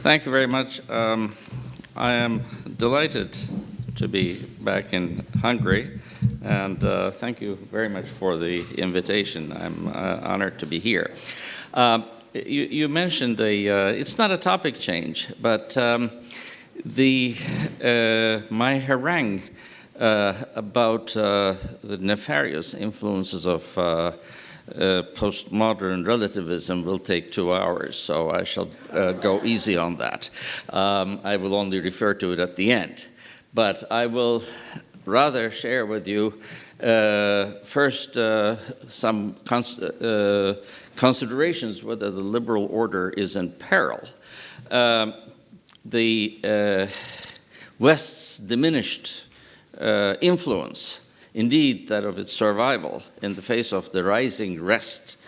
Thank you very much. I am delighted to be back in Hungary, and thank you very much for the invitation. I'm honored to be here. You mentioned it's not a topic change, but my harangue about the nefarious influences of postmodern relativism will take 2 hours, so I shall go easy on that. I will only refer to it at the end. But I will rather share with you first some considerations whether the liberal order is in peril. The West's diminished influence, indeed that of its survival in the face of the rising rest,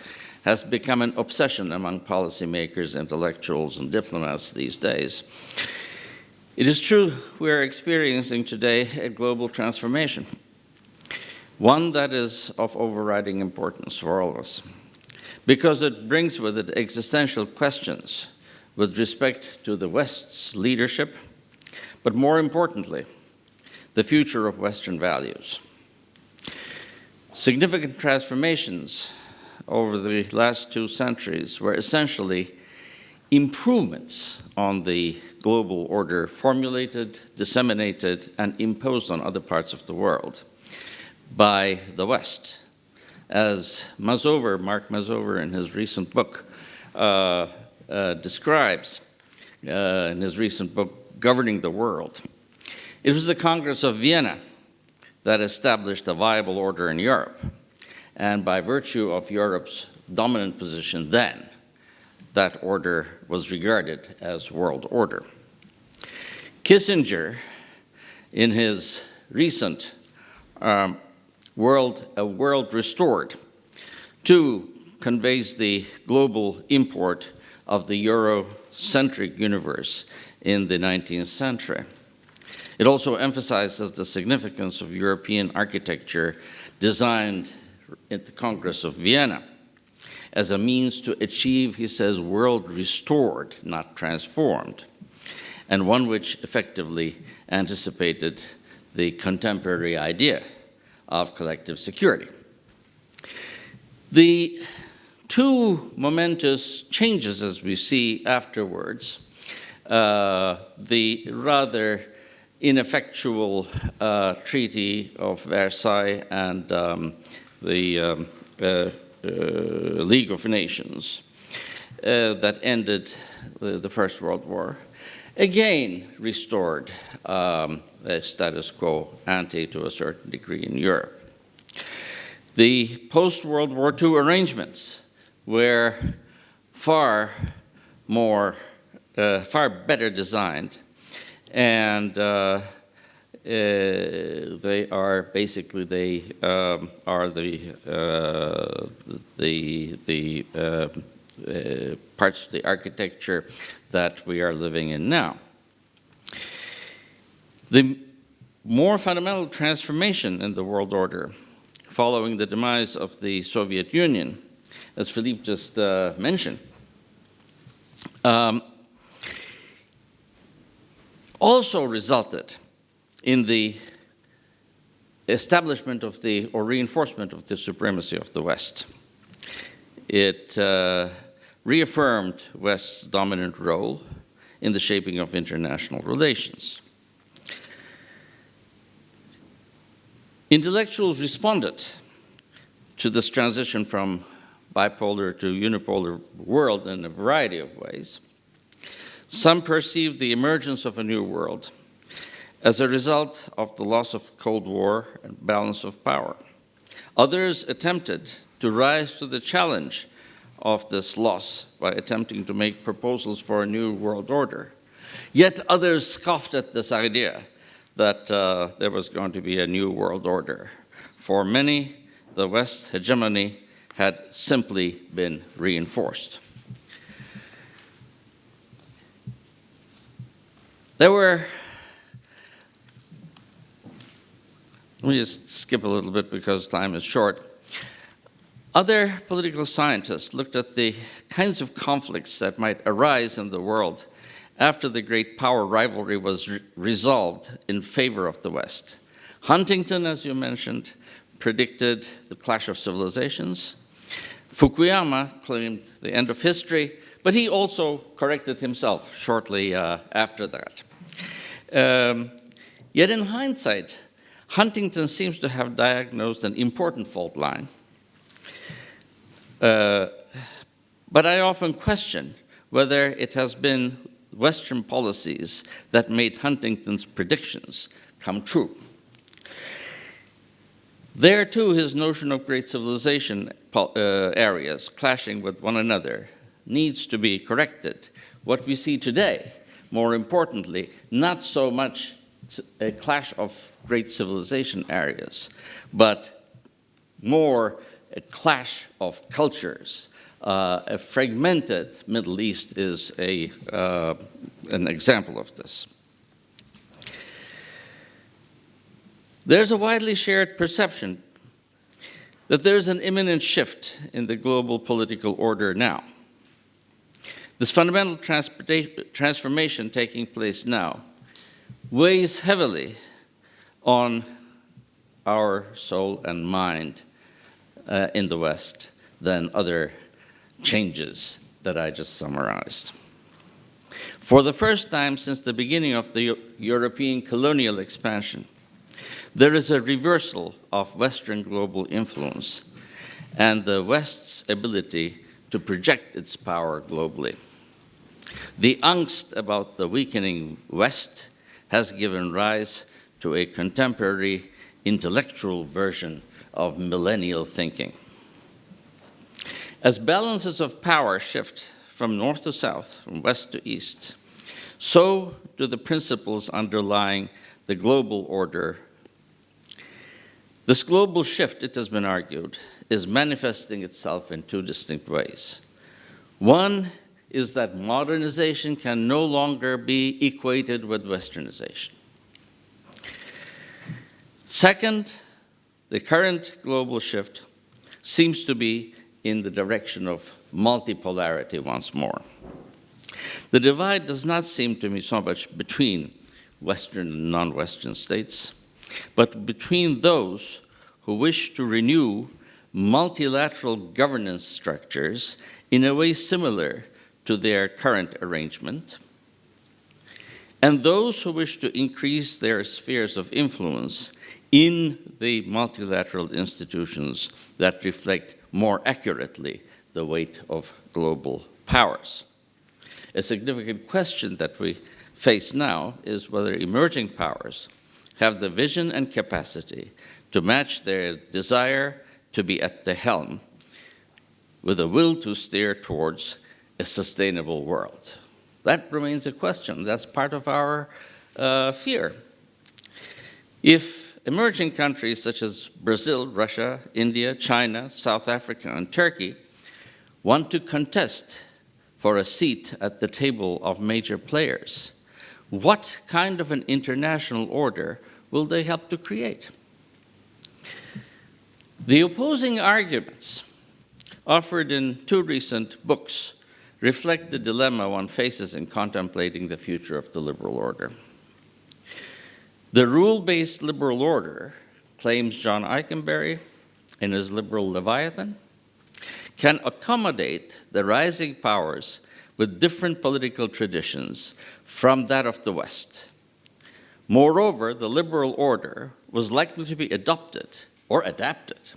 has become an obsession among policymakers, intellectuals, and diplomats these days. It is true we are experiencing today a global transformation, one that is of overriding importance for all of us, because it brings with it existential questions with respect to the West's leadership, but more importantly, the future of Western values. Significant transformations over the last 2 centuries were essentially improvements on the global order formulated, disseminated, and imposed on other parts of the world by the West. As Mark Mazover, in his recent book, describes, in his recent book, Governing the World, it was the Congress of Vienna that established a viable order in Europe. And by virtue of Europe's dominant position then, that order was regarded as world order. Kissinger, in his recent World Restored, too conveys the global import of the Eurocentric universe in the 19th century. It also emphasizes the significance of European architecture designed at the Congress of Vienna as a means to achieve, he says, world restored, not transformed, and one which effectively anticipated the contemporary idea of collective security. The 2 momentous changes, as we see afterwards, the rather ineffectual Treaty of Versailles and the League of Nations that ended the First World War, again restored a status quo ante to a certain degree in Europe. The post-World War II arrangements were far better designed, and they are basically the parts of the architecture that we are living in now. The more fundamental transformation in the world order following the demise of the Soviet Union, as Philippe just mentioned, also resulted in the establishment of or reinforcement of the supremacy of the West. It reaffirmed West's dominant role in the shaping of international relations. Intellectuals responded to this transition from bipolar to unipolar world in a variety of ways. Some perceived the emergence of a new world as a result of the loss of Cold War and balance of power. Others attempted to rise to the challenge of this loss by attempting to make proposals for a new world order. Yet others scoffed at this idea that there was going to be a new world order. For many, the West's hegemony had simply been reinforced. There were, let me just skip a little bit because time is short. Other political scientists looked at the kinds of conflicts that might arise in the world after the great power rivalry was resolved in favor of the West. Huntington, as you mentioned, predicted the clash of civilizations. Fukuyama claimed the end of history, but he also corrected himself shortly after that. Yet in hindsight, Huntington seems to have diagnosed an important fault line. But I often question whether it has been Western policies that made Huntington's predictions come true. There, too, his notion of great civilization areas clashing with one another needs to be corrected. What we see today, more importantly, not so much a clash of great civilization areas, but more a clash of cultures. A fragmented Middle East is an example of this. There's a widely shared perception that there's an imminent shift in the global political order now. This fundamental transformation taking place now weighs heavily on our soul and mind in the West than other changes that I just summarized. For the first time since the beginning of the European colonial expansion, there is a reversal of Western global influence and the West's ability to project its power globally. The angst about the weakening West has given rise to a contemporary intellectual version of millennial thinking. As balances of power shift from north to south, from west to east, so do the principles underlying the global order. This global shift, it has been argued, is manifesting itself in two distinct ways. One is that modernization can no longer be equated with westernization. Second, the current global shift seems to be in the direction of multipolarity once more. The divide does not seem to be so much between Western and non-Western states, but between those who wish to renew multilateral governance structures in a way similar to their current arrangement, and those who wish to increase their spheres of influence in the multilateral institutions that reflect more accurately the weight of global powers. A significant question that we face now is whether emerging powers have the vision and capacity to match their desire to be at the helm with a will to steer towards a sustainable world. That remains a question. That's part of our fear. If emerging countries such as Brazil, Russia, India, China, South Africa, and Turkey want to contest for a seat at the table of major players, what kind of an international order will they help to create? The opposing arguments offered in two recent books reflect the dilemma one faces in contemplating the future of the liberal order. The rule-based liberal order, claims John Eikenberry in his Liberal Leviathan, can accommodate the rising powers with different political traditions from that of the West. Moreover, the liberal order was likely to be adopted or adapted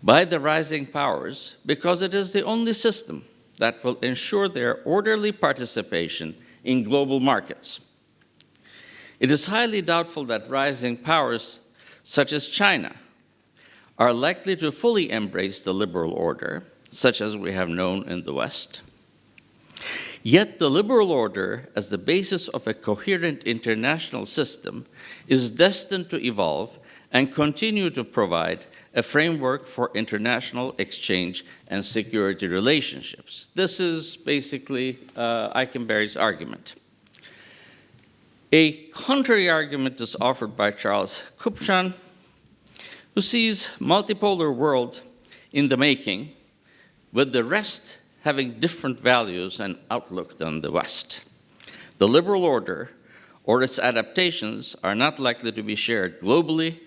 by the rising powers because it is the only system that will ensure their orderly participation in global markets. It is highly doubtful that rising powers such as China are likely to fully embrace the liberal order, such as we have known in the West. Yet the liberal order, as the basis of a coherent international system, is destined to evolve and continue to provide a framework for international exchange and security relationships. This is basically Eikenberry's argument. A contrary argument is offered by Charles Kupchan, who sees multipolar world in the making, with the rest having different values and outlook than the West. The liberal order or its adaptations are not likely to be shared globally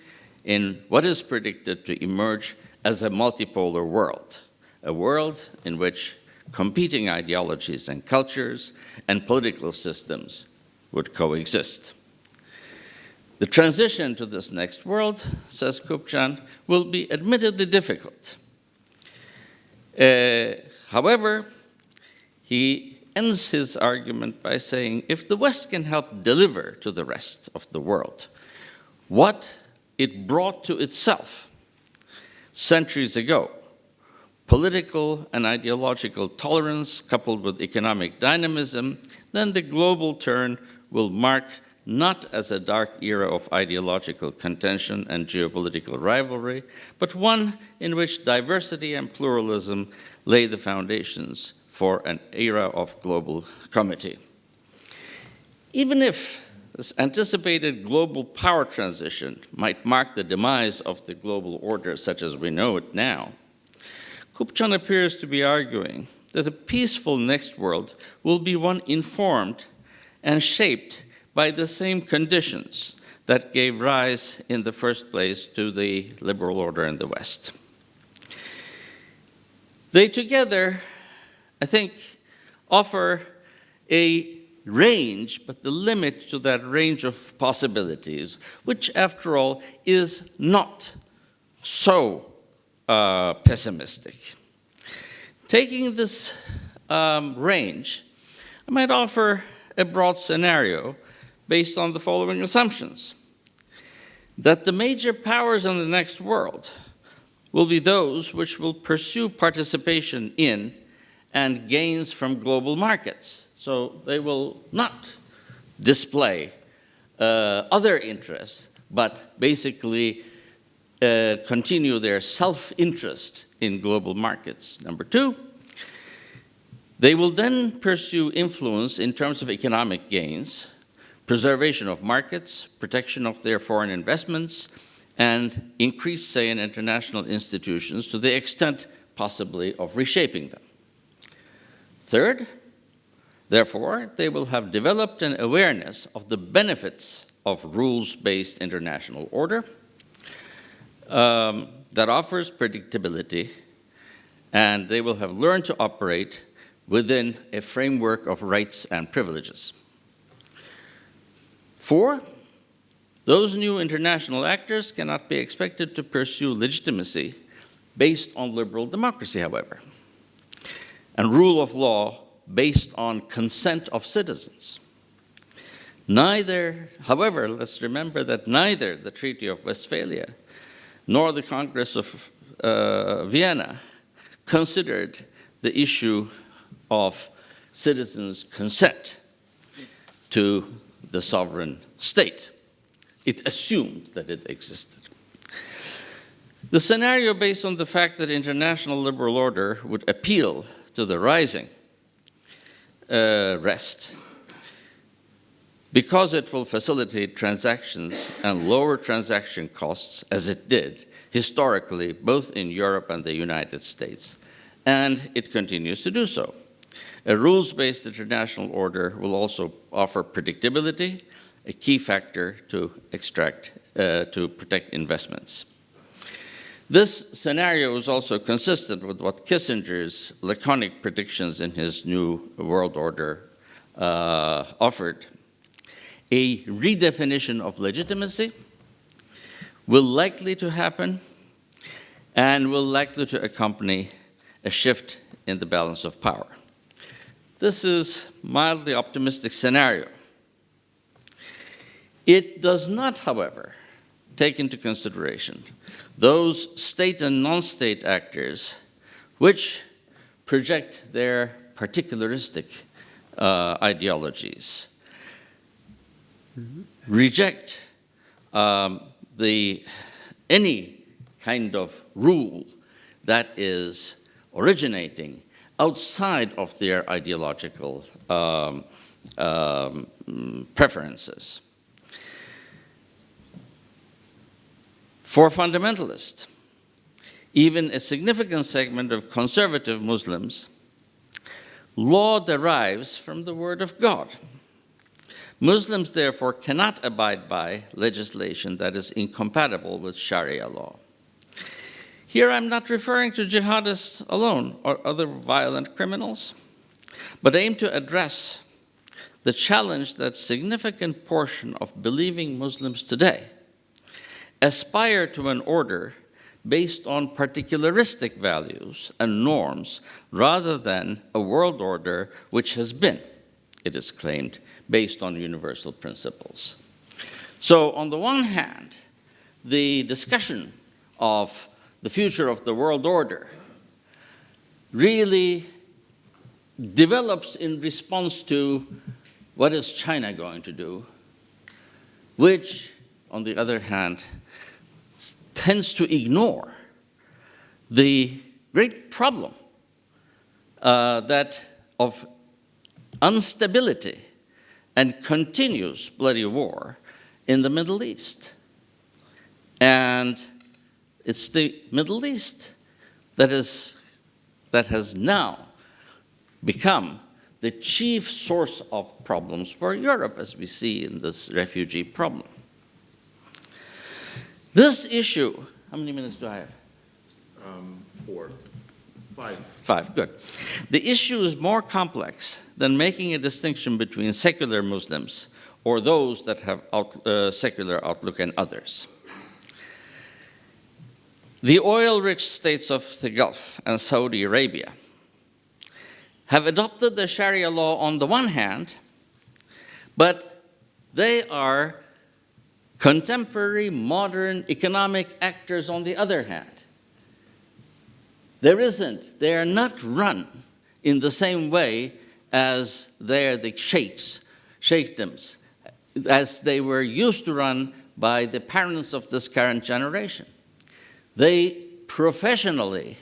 in what is predicted to emerge as a multipolar world, a world in which competing ideologies and cultures and political systems would coexist. The transition to this next world, says Kupchan, will be admittedly difficult. However, he ends his argument by saying, if the West can help deliver to the rest of the world what it brought to itself centuries ago, political and ideological tolerance coupled with economic dynamism, then the global turn will mark not as a dark era of ideological contention and geopolitical rivalry, but one in which diversity and pluralism lay the foundations for an era of global comity. Even if this anticipated global power transition might mark the demise of the global order such as we know it now, Kupchan appears to be arguing that a peaceful next world will be one informed and shaped by the same conditions that gave rise in the first place to the liberal order in the West. They together, I think, offer a range, but the limit to that range of possibilities, which after all is not so pessimistic. Taking this range, I might offer a broad scenario based on the following assumptions: that the major powers in the next world will be those which will pursue participation in and gains from global markets. So they will not display other interests, but basically continue their self-interest in global markets. Number two, they will then pursue influence in terms of economic gains, preservation of markets, protection of their foreign investments, and increased say in international institutions to the extent possibly of reshaping them. Third, therefore, they will have developed an awareness of the benefits of rules-based international order that offers predictability, and they will have learned to operate within a framework of rights and privileges. Four, those new international actors cannot be expected to pursue legitimacy based on liberal democracy, however, and rule of law based on consent of citizens. However, let's remember that neither the Treaty of Westphalia nor the Congress of Vienna considered the issue of citizens' consent to the sovereign state. It assumed that it existed. The scenario based on the fact that international liberal order would appeal to the rising rest, because it will facilitate transactions and lower transaction costs, as it did historically both in Europe and the United States, and it continues to do so. A rules-based international order will also offer predictability, a key factor to protect investments. This scenario is also consistent with what Kissinger's laconic predictions in his New World Order offered. A redefinition of legitimacy will likely to happen and will likely to accompany a shift in the balance of power. This is a mildly optimistic scenario. It does not, however, take into consideration those state and non-state actors which project their particularistic ideologies, reject any kind of rule that is originating outside of their ideological preferences. For fundamentalists, even a significant segment of conservative Muslims Law derives from the word of God. Muslims, therefore, cannot abide by legislation that is incompatible with Sharia law. Here I'm not referring to jihadists alone or other violent criminals, but aim to address the challenge that significant portion of believing Muslims today aspire to an order based on particularistic values and norms rather than a world order which has been, it is claimed, based on universal principles. So on the one hand, the discussion of the future of the world order really develops in response to what is China going to do, which, on the other hand, tends to ignore the great problem that of instability and continuous bloody war in the Middle East. And it's the Middle East that has now become the chief source of problems for Europe, as we see in this refugee problem. This issue, how many minutes do I have? 4. 5. 5, good. The issue is more complex than making a distinction between secular Muslims or those that have secular outlook and others. The oil-rich states of the Gulf and Saudi Arabia have adopted the Sharia law on the one hand, but they are contemporary, modern economic actors on the other hand. They are not run in the same way as they're the sheikdoms, as they were used to run by the parents of this current generation. They professionally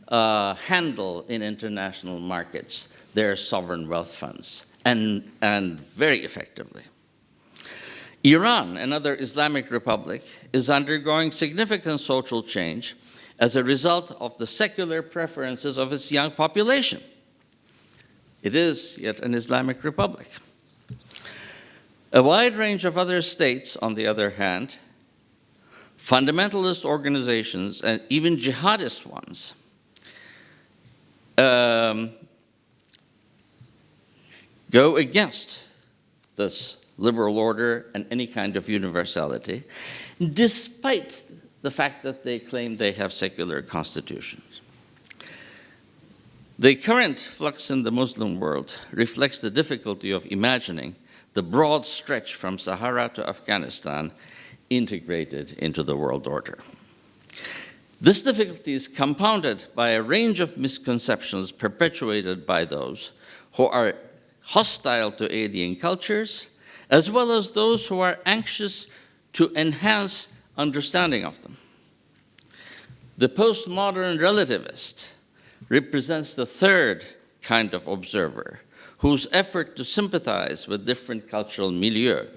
handle in international markets their sovereign wealth funds, and very effectively. Iran, another Islamic republic, is undergoing significant social change as a result of the secular preferences of its young population. It is yet an Islamic republic. A wide range of other states, on the other hand, fundamentalist organizations and even jihadist ones, go against this liberal order and any kind of universality, despite the fact that they claim they have secular constitutions. The current flux in the Muslim world reflects the difficulty of imagining the broad stretch from Sahara to Afghanistan integrated into the world order. This difficulty is compounded by a range of misconceptions perpetuated by those who are hostile to alien cultures, as well as those who are anxious to enhance understanding of them. The postmodern relativist represents the third kind of observer, whose effort to sympathize with different cultural milieux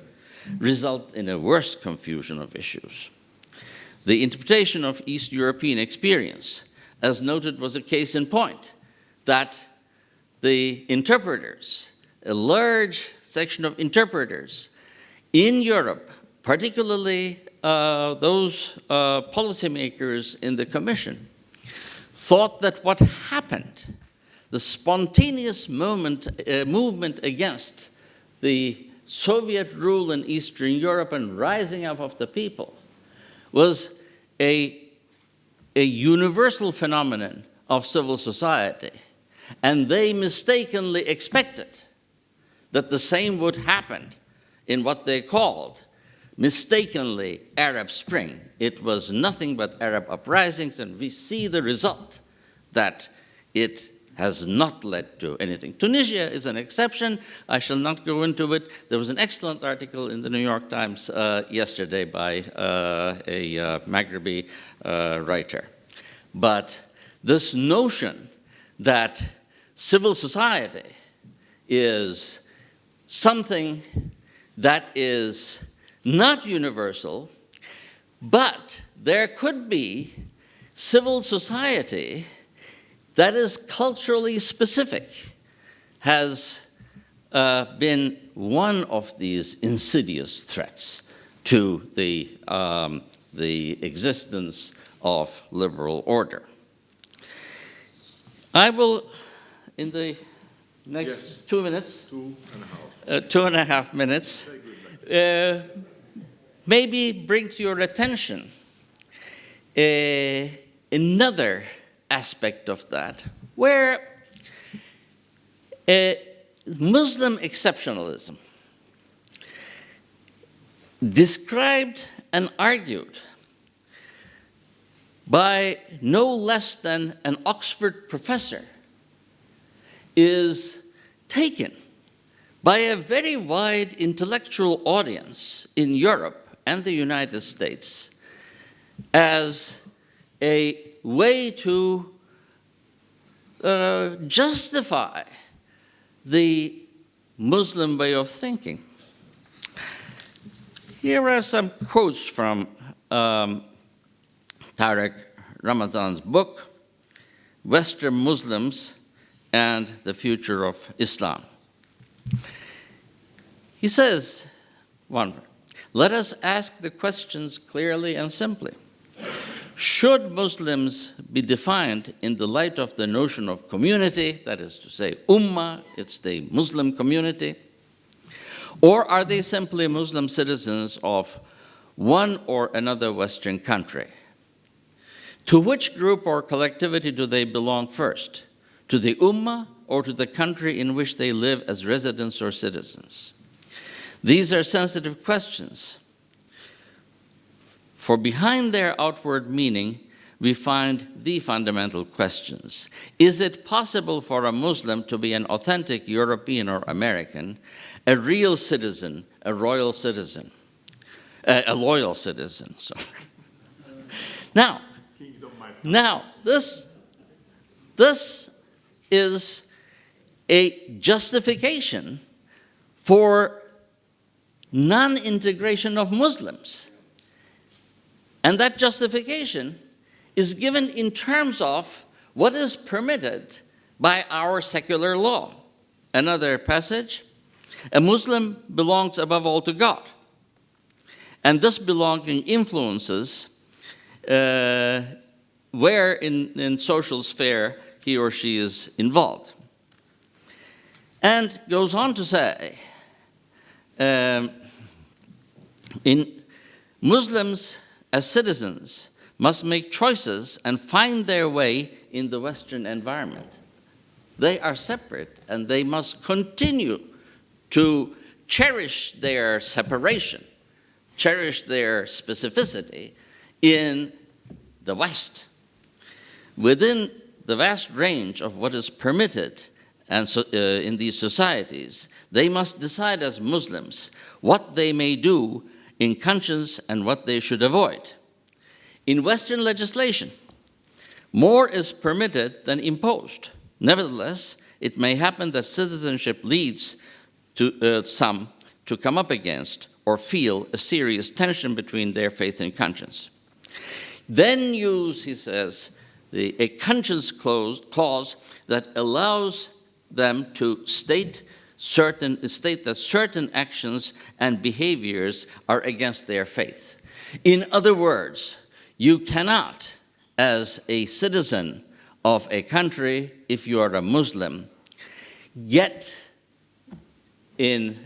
result in a worse confusion of issues. The interpretation of East European experience, as noted, was a case in point, that the interpreters, a large section of interpreters in Europe, particularly those policymakers in the Commission, thought that what happened, the spontaneous movement against the Soviet rule in Eastern Europe and rising up of the people, was a universal phenomenon of civil society. And they mistakenly expected that the same would happen in what they called, mistakenly, Arab Spring. It was nothing but Arab uprisings, and we see the result, that it has not led to anything. Tunisia is an exception. I shall not go into it. There was an excellent article in the New York Times yesterday by a Maghrebi writer. But this notion that civil society is something that is not universal, but there could be civil society that is culturally specific, has been one of these insidious threats to the existence of liberal order. I will, in the next 2 minutes, 2.5 minutes, maybe bring to your attention another aspect of that, where Muslim exceptionalism, described and argued by no less than an Oxford professor, is taken by a very wide intellectual audience in Europe and the United States as a way to justify the Muslim way of thinking. Here are some quotes from Tariq Ramazan's book, Western Muslims and the Future of Islam. He says, let us ask the questions clearly and simply. Should Muslims be defined in the light of the notion of community, that is to say, ummah, it's the Muslim community, or are they simply Muslim citizens of one or another Western country? To which group or collectivity do they belong first? To the ummah or to the country in which they live as residents or citizens? These are sensitive questions, for behind their outward meaning, we find the fundamental questions. Is it possible for a Muslim to be an authentic European or American, a real citizen, a royal citizen, a loyal citizen? Sorry. Now, this is a justification for non-integration of Muslims. And that justification is given in terms of what is permitted by our secular law. Another passage, a Muslim belongs above all to God. And this belonging influences where in social sphere he or she is involved. And goes on to say, in Muslims as citizens must make choices and find their way in the Western environment. They are separate and they must continue to cherish their separation, cherish their specificity in the West. Within the vast range of what is permitted and in these societies, they must decide as Muslims what they may do in conscience and what they should avoid. In Western legislation, more is permitted than imposed. Nevertheless, it may happen that citizenship leads to some to come up against or feel a serious tension between their faith and conscience. Then use, he says, a conscience clause that allows them to state that certain actions and behaviors are against their faith. In other words, you cannot, as a citizen of a country, if you are a Muslim, get in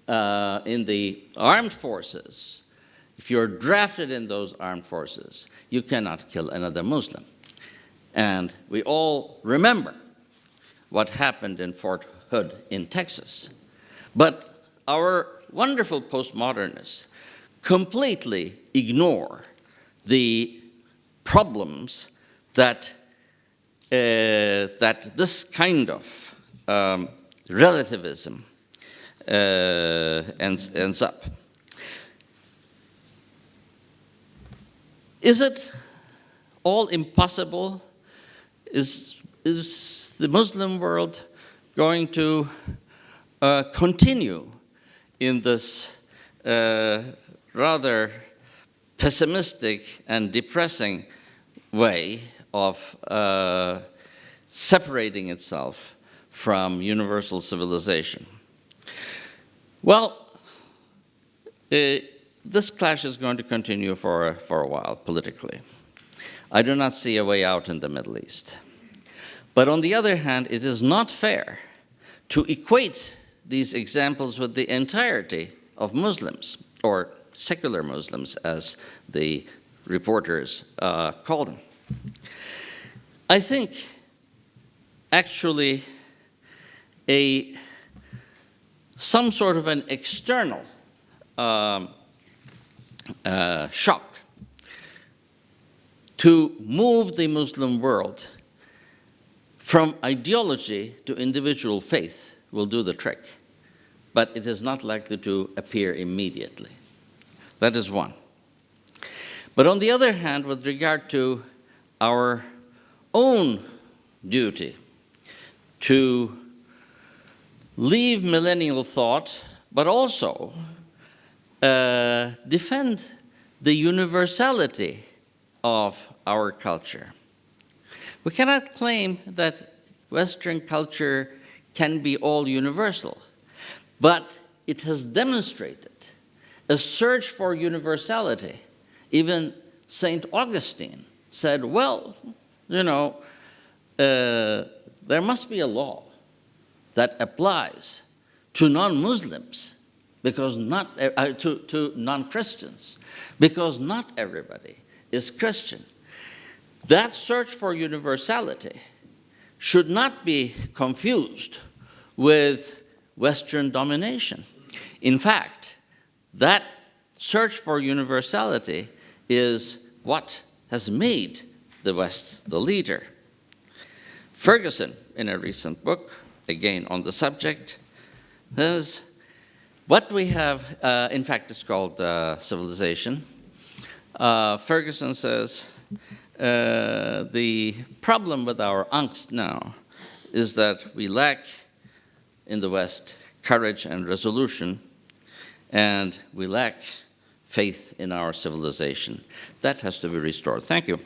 the armed forces. If you're drafted in those armed forces, you cannot kill another Muslim. And we all remember what happened in Fort Hood in Texas. But our wonderful postmodernists completely ignore the problems that this kind of relativism ends up. Is it all impossible? Is the Muslim world going to continue in this rather pessimistic and depressing way of separating itself from universal civilization. Well, this clash is going to continue for a while politically. I do not see a way out in the Middle East. But on the other hand, it is not fair to equate these examples with the entirety of Muslims, or secular Muslims, as the reporters call them. I think, actually, some sort of an external shock to move the Muslim world from ideology to individual faith will do the trick, but it is not likely to appear immediately. That is one. But on the other hand, with regard to our own duty to leave millennial thought, but also defend the universality of our culture. We cannot claim that Western culture can be all universal, but it has demonstrated a search for universality. Even St. Augustine said, well, there must be a law that applies to non-Muslims, because to non-Christians, because not everybody is Christian. That search for universality should not be confused with Western domination. In fact, that search for universality is what has made the West the leader. Ferguson, in a recent book, again on the subject, says what we have, in fact it's called Civilization. Ferguson says, the problem with our angst now is that we lack in the West courage and resolution, and we lack faith in our civilization. That has to be restored. Thank you.